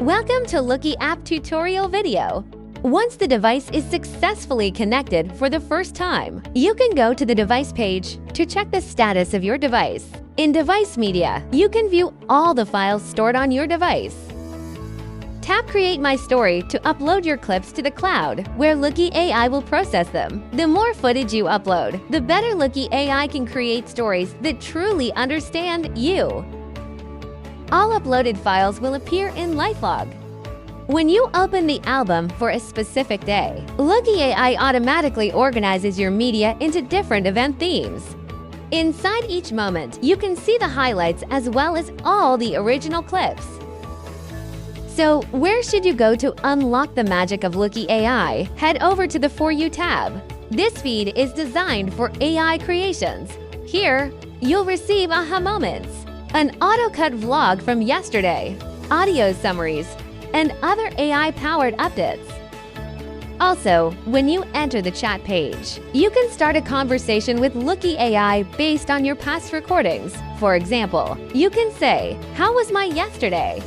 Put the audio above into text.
Welcome to Looki App tutorial video. Once the device is successfully connected for the first time, you can go to the device page to check the status of your device. In Device Media, you can view all the files stored on your device. Tap Create My Story to upload your clips to the cloud, where Looki AI will process them. The more footage you upload, the better Looki AI can create stories that truly understand you. All uploaded files will appear in LifeLog. When you open the album for a specific day, Looki AI automatically organizes your media into different event themes. Inside each moment, you can see the highlights as well as all the original clips. So, where should you go to unlock the magic of Looki AI? Head over to the For You tab. This feed is designed for AI creations. Here, you'll receive aha moments, an auto-cut vlog from yesterday, audio summaries, and other AI-powered updates. Also, when you enter the chat page, you can start a conversation with Looki AI based on your past recordings. For example, you can say, "How was my yesterday?"